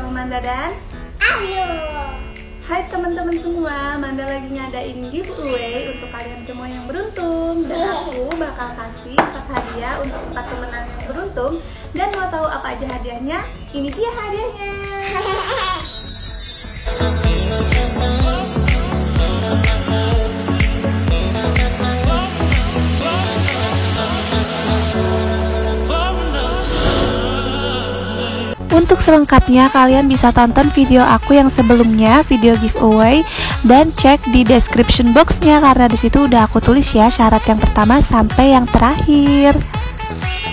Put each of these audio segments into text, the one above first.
sama Manda dan Ayo. Hai teman-teman semua, Manda lagi ngadain giveaway untuk kalian semua yang beruntung. Dan aku bakal kasih 4 hadiah untuk 4 pemenang yang beruntung. Dan mau tahu apa aja hadiahnya? Ini dia hadiahnya. Untuk selengkapnya kalian bisa tonton video aku yang sebelumnya, video giveaway, dan cek di description boxnya karena disitu udah aku tulis ya syarat yang pertama sampai yang terakhir.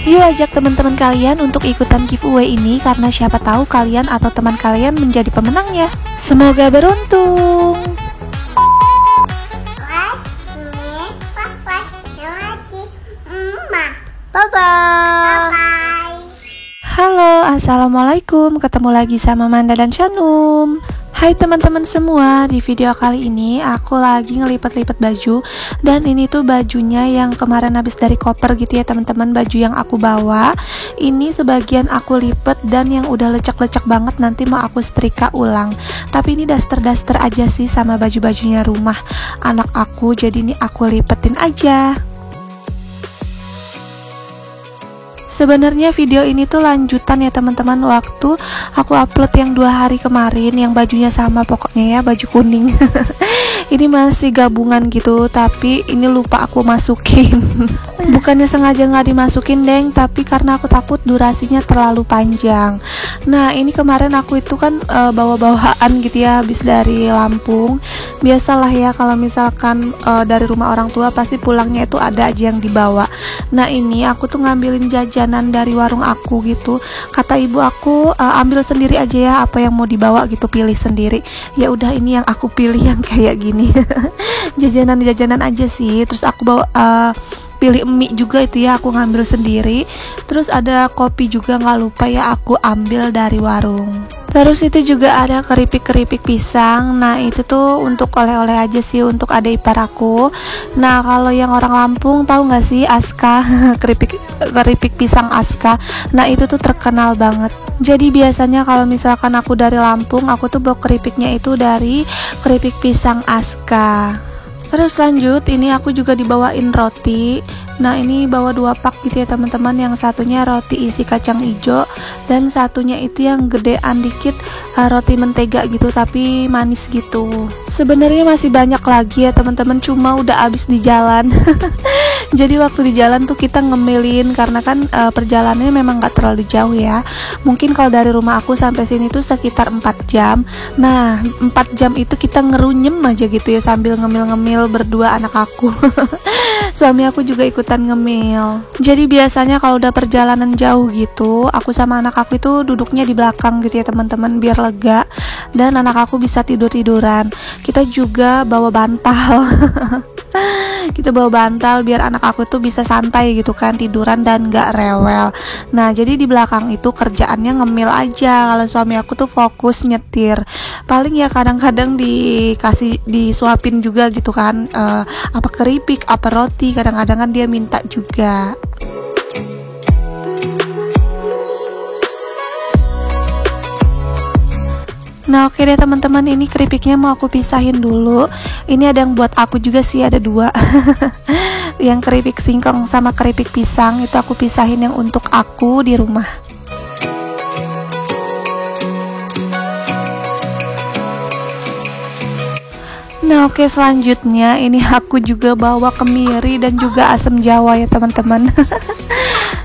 Yuk ajak teman-teman kalian untuk ikutan giveaway ini karena siapa tahu kalian atau teman kalian menjadi pemenangnya. Semoga beruntung. Bye-bye. Halo, assalamualaikum. Ketemu lagi sama Manda dan Shanum. Hai teman-teman semua, di video kali ini aku lagi ngelipet-lipet baju. Dan ini tuh bajunya yang kemarin habis dari koper gitu ya teman-teman. Baju yang aku bawa ini sebagian aku lipet dan yang udah lecek-lecek banget nanti mau aku setrika ulang. Tapi ini daster-daster aja sih sama baju-bajunya rumah anak aku, jadi ini aku lipetin aja. Sebenarnya video ini tuh lanjutan ya teman-teman, waktu aku upload yang 2 hari kemarin yang bajunya sama pokoknya ya, baju kuning. Ini masih gabungan gitu, tapi ini lupa aku masukin. Bukannya sengaja nggak dimasukin deng, tapi karena aku takut durasinya terlalu panjang. Nah ini kemarin aku itu kan bawa-bawaan gitu ya, habis dari Lampung. Biasalah ya kalau misalkan dari rumah orang tua pasti pulangnya itu ada aja yang dibawa. Nah ini aku tuh ngambilin jajanan dari warung aku gitu. Kata ibu aku ambil sendiri aja ya apa yang mau dibawa gitu, pilih sendiri. Ya udah ini yang aku pilih yang kayak gini. Jajanan aja sih. Terus aku bawa pilih mie juga itu ya, aku ngambil sendiri. Terus ada kopi juga nggak lupa ya, aku ambil dari warung. Terus itu juga ada keripik-keripik pisang. Nah itu tuh untuk oleh-oleh aja sih untuk adik ipar aku. Nah kalau yang orang Lampung tahu nggak sih Aska, keripik pisang Aska. Nah itu tuh terkenal banget. Jadi biasanya kalau misalkan aku dari Lampung, aku tuh bawa keripiknya itu dari keripik pisang Aska. Terus lanjut, ini aku juga dibawain roti. Nah ini bawa 2 pak gitu ya teman-teman. Yang satunya roti isi kacang hijau, dan satunya itu yang gedean dikit, roti mentega gitu tapi manis gitu. Sebenarnya masih banyak lagi ya teman-teman, cuma udah habis di jalan. Jadi waktu di jalan tuh kita ngemilin karena kan perjalanannya memang gak terlalu jauh ya. Mungkin kalau dari rumah aku sampai sini tuh sekitar 4 jam. Nah 4 jam itu kita ngerunyem aja gitu ya sambil ngemil-ngemil berdua anak aku. Suami aku juga ikutan ngemil. Jadi biasanya kalau udah perjalanan jauh gitu, aku sama anak aku itu duduknya di belakang gitu ya teman-teman, biar lega dan anak aku bisa tidur-tiduran. Kita juga bawa bantal. Kita bawa bantal biar anak aku tuh bisa santai gitu kan, tiduran dan gak rewel. Nah jadi di belakang itu kerjaannya ngemil aja, kalau suami aku tuh fokus nyetir. Paling ya kadang-kadang disuapin juga gitu kan, apa keripik, apa roti, kadang-kadang kan dia minta juga. Nah oke deh teman-teman, ini keripiknya mau aku pisahin dulu. Ini ada yang buat aku juga sih, ada 2. Yang keripik singkong sama keripik pisang itu aku pisahin yang untuk aku di rumah. Nah oke, selanjutnya ini aku juga bawa kemiri dan juga asam jawa ya teman-teman.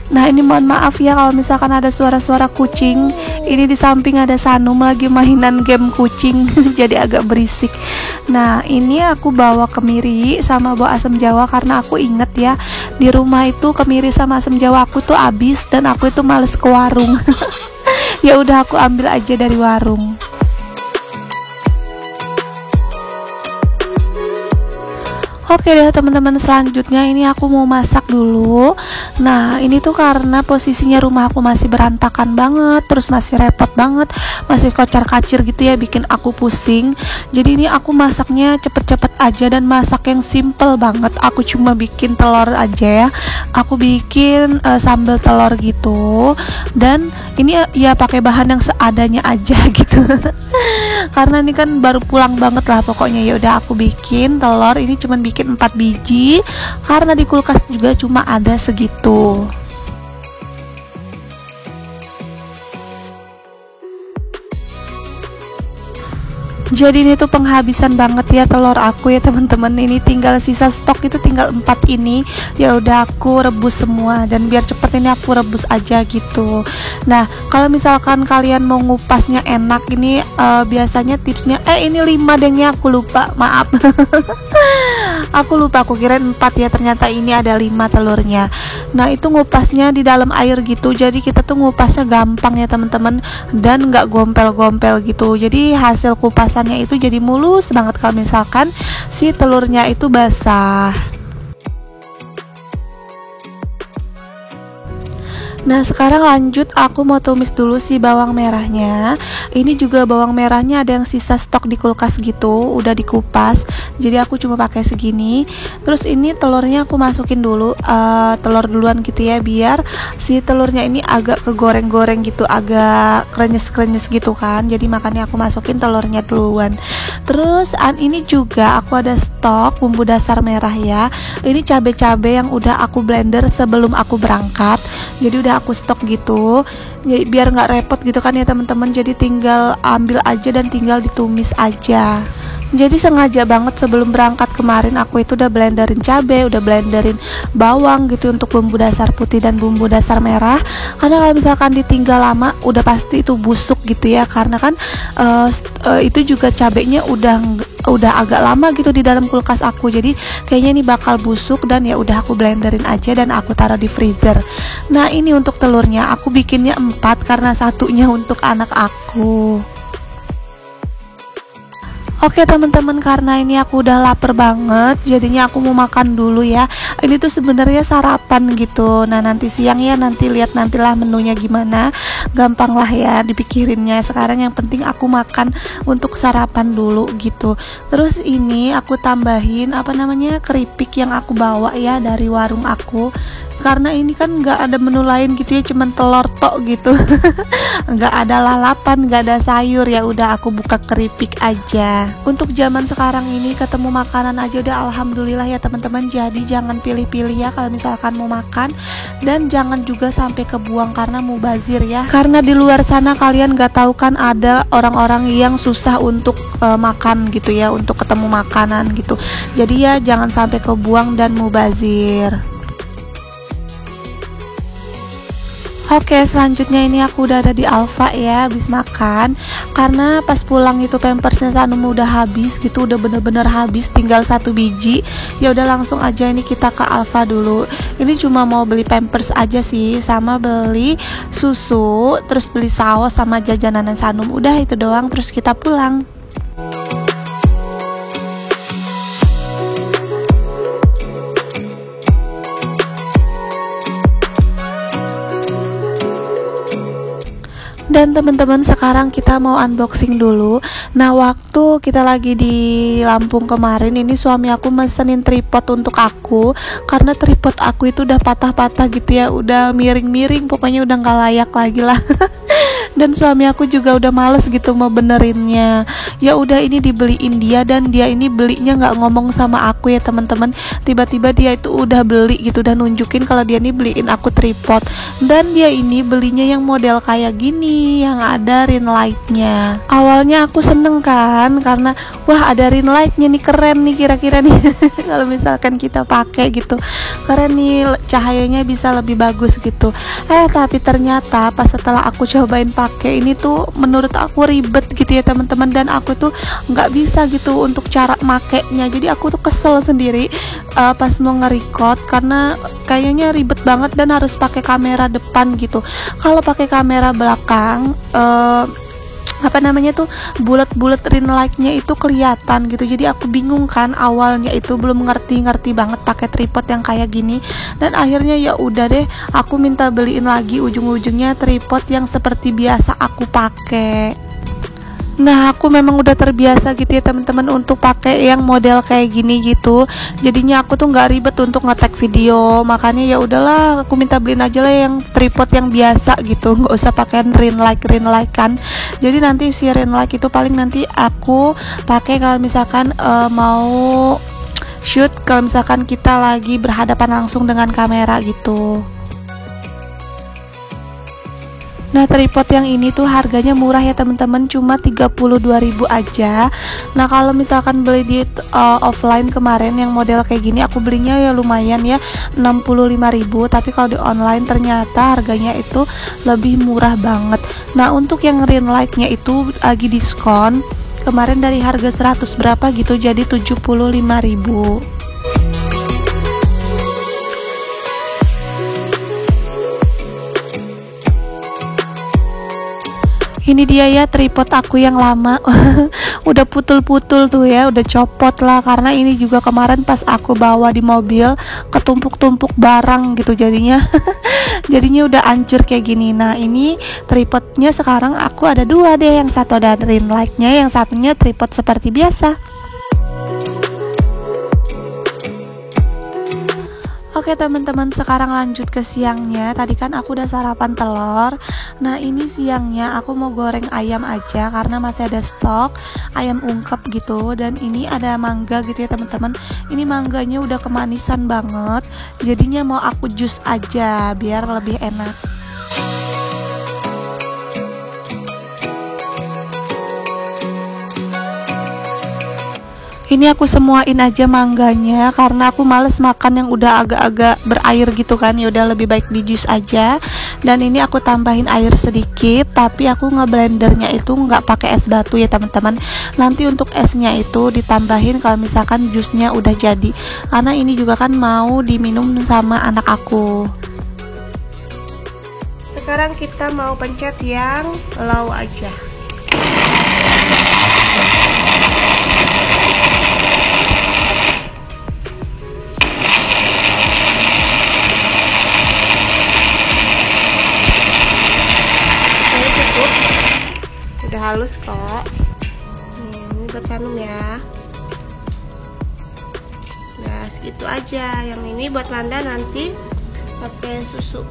Nah ini mohon maaf ya kalau misalkan ada suara-suara kucing. Ini di samping ada Sanum lagi mainan game kucing. Jadi agak berisik. Nah ini aku bawa kemiri sama bawa asam jawa karena aku inget ya, di rumah itu kemiri sama asam jawa aku tuh habis dan aku itu males ke warung. Ya udah aku ambil aja dari warung. Oke deh teman-teman, selanjutnya ini aku mau masak dulu. Nah ini tuh karena posisinya rumah aku masih berantakan banget, terus masih repot banget, masih kocar-kacir gitu ya, bikin aku pusing. Jadi ini aku masaknya cepet-cepet aja dan masak yang simple banget. Aku cuma bikin telur aja ya. Aku bikin sambal telur gitu. Dan ini ya pakai bahan yang seadanya aja gitu. Karena ini kan baru pulang banget lah pokoknya. Ya udah aku bikin telur ini cuman bikin 4 biji karena di kulkas juga cuma ada segitu. Jadi ini tuh penghabisan banget ya telur aku ya teman-teman. Ini tinggal sisa stok itu tinggal 4 ini. Ya udah aku rebus semua dan biar cepet ini aku rebus aja gitu. Nah, kalau misalkan kalian mau ngupasnya enak ini biasanya tipsnya ini 5 deng ya, aku lupa. Maaf. Aku lupa, aku kirain 4 ya, ternyata ini ada 5 telurnya. Nah, itu ngupasnya di dalam air gitu. Jadi kita tuh ngupasnya gampang ya teman-teman dan nggak gompel-gompel gitu. Jadi hasil kupasannya itu jadi mulus banget kalau misalkan si telurnya itu basah. Nah sekarang lanjut, aku mau tumis dulu si bawang merahnya. Ini juga bawang merahnya ada yang sisa stok di kulkas gitu, udah dikupas. Jadi aku cuma pakai segini. Terus ini telurnya aku masukin dulu, telur duluan gitu ya, biar si telurnya ini agak kegoreng-goreng gitu, agak krenyes-krenyes gitu kan. Jadi makanya aku masukin telurnya duluan. Terus ini juga aku ada stok bumbu dasar merah ya. Ini cabai-cabai yang udah aku blender sebelum aku berangkat. Jadi udah aku stok gitu ya, biar nggak repot gitu kan ya teman-teman. Jadi tinggal ambil aja dan tinggal ditumis aja. Jadi sengaja banget sebelum berangkat kemarin aku itu udah blenderin cabai, udah blenderin bawang gitu untuk bumbu dasar putih dan bumbu dasar merah. Karena kalau misalkan ditinggal lama udah pasti itu busuk gitu ya, karena kan itu juga cabainya udah agak lama gitu di dalam kulkas aku. Jadi kayaknya ini bakal busuk dan ya udah aku blenderin aja dan aku taruh di freezer. Nah, ini untuk telurnya aku bikinnya 4 karena satunya untuk anak aku. Oke teman-teman, karena ini aku udah lapar banget, jadinya aku mau makan dulu ya. Ini tuh sebenarnya sarapan gitu. Nah nanti siang ya, nanti lihat nantilah menunya gimana. Gampang lah ya dipikirinnya. Sekarang yang penting aku makan untuk sarapan dulu gitu. Terus ini aku tambahin keripik yang aku bawa ya dari warung aku. Karena ini kan nggak ada menu lain gitu ya, cuman telur tok gitu. Nggak ada lalapan, nggak ada sayur, ya udah aku buka keripik aja. Untuk zaman sekarang ini ketemu makanan aja udah alhamdulillah ya teman-teman. Jadi jangan pilih-pilih ya kalau misalkan mau makan, dan jangan juga sampai kebuang karena mubazir ya. Karena di luar sana kalian nggak tahu kan ada orang-orang yang susah untuk makan gitu ya, untuk ketemu makanan gitu. Jadi ya jangan sampai kebuang dan mubazir. Oke, selanjutnya ini aku udah ada di Alfa ya, habis makan. Karena pas pulang itu pampersnya Sanum udah habis gitu, udah bener-bener habis, tinggal 1 biji. Ya udah langsung aja ini kita ke Alfa dulu. Ini cuma mau beli pampers aja sih, sama beli susu, terus beli saus sama jajanan Sanum. Udah itu doang, terus kita pulang. Dan teman-teman, sekarang kita mau unboxing dulu. Nah, waktu kita lagi di Lampung kemarin ini suami aku mesenin tripod untuk aku, karena tripod aku itu udah patah-patah gitu ya, udah miring-miring, pokoknya udah nggak layak lagi lah. Dan suami aku juga udah males gitu mau benerinnya. Ya udah ini dibeliin dia, dan dia ini belinya nggak ngomong sama aku ya teman-teman. Tiba-tiba dia itu udah beli gitu dan nunjukin kalau dia ini beliin aku tripod. Dan dia ini belinya yang model kayak gini, yang ada ring lightnya. Awalnya aku seneng kan, karena wah ada ring lightnya nih, keren nih kira-kira nih. Kalau misalkan kita pakai gitu, keren nih, cahayanya bisa lebih bagus gitu. Tapi ternyata pas setelah aku cobain pakai ini tuh menurut aku ribet gitu ya teman-teman, dan aku tuh nggak bisa gitu untuk cara makainya. Jadi aku tuh kesel sendiri pas mau nge-record, karena kayaknya ribet banget dan harus pakai kamera depan gitu. Kalau pakai kamera belakang apa namanya tuh, bulat-bulat ring light-nya itu kelihatan gitu. Jadi aku bingung kan, awalnya itu belum ngerti banget pakai tripod yang kayak gini, dan akhirnya ya udah deh, aku minta beliin lagi ujung-ujungnya tripod yang seperti biasa aku pakai. Nah, aku memang udah terbiasa gitu ya teman-teman untuk pakai yang model kayak gini gitu. Jadinya aku tuh nggak ribet untuk nge-tag video. Makanya ya udahlah, aku minta beliin aja lah yang tripod yang biasa gitu, nggak usah pakai ring light kan. Jadi nanti si ring light itu paling nanti aku pakai kalau misalkan mau shoot, kalau misalkan kita lagi berhadapan langsung dengan kamera gitu. Nah, tripod yang ini tuh harganya murah ya teman-teman, cuma 32.000 aja. Nah, kalau misalkan beli di offline kemarin yang model kayak gini, aku belinya ya lumayan ya, 65.000. Tapi kalau di online ternyata harganya itu lebih murah banget. Nah, untuk yang ring light-nya itu lagi diskon. Kemarin dari harga 100 berapa gitu jadi 75.000. Ini dia ya tripod aku yang lama. Udah putul-putul tuh ya, udah copot lah, karena ini juga kemarin pas aku bawa di mobil ketumpuk-tumpuk barang gitu jadinya. Jadinya udah hancur kayak gini. Nah, ini tripodnya sekarang aku ada dua deh, yang satu ada ring light-nya, yang satunya tripod seperti biasa. Oke teman-teman, sekarang lanjut ke siangnya. Tadi kan aku udah sarapan telur. Nah, ini siangnya aku mau goreng ayam aja karena masih ada stok ayam ungkep gitu. Dan ini ada mangga gitu ya teman-teman. Ini mangganya udah kemanisan banget, jadinya mau aku jus aja biar lebih enak. Ini aku semuain aja mangganya karena aku males makan yang udah agak-agak berair gitu kan. Ya udah lebih baik di jus aja. Dan ini aku tambahin air sedikit, tapi aku ngeblendernya itu nggak pakai es batu ya teman-teman. Nanti untuk esnya itu ditambahin kalau misalkan jusnya udah jadi. Karena ini juga kan mau diminum sama anak aku. Sekarang kita mau pencet yang low aja. Udah halus kok. Ini buat Hanum ya. Nah, segitu aja. Yang ini buat Landa nanti pakai susu.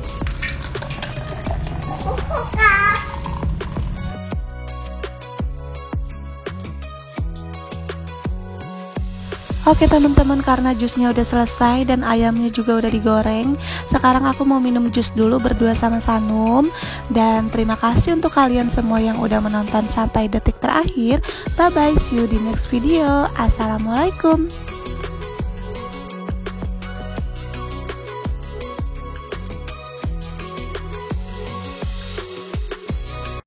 Oke teman-teman, karena jusnya udah selesai dan ayamnya juga udah digoreng, sekarang aku mau minum jus dulu berdua sama Sanum. Dan terima kasih untuk kalian semua yang udah menonton sampai detik terakhir. Bye bye, see you di next video. Assalamualaikum.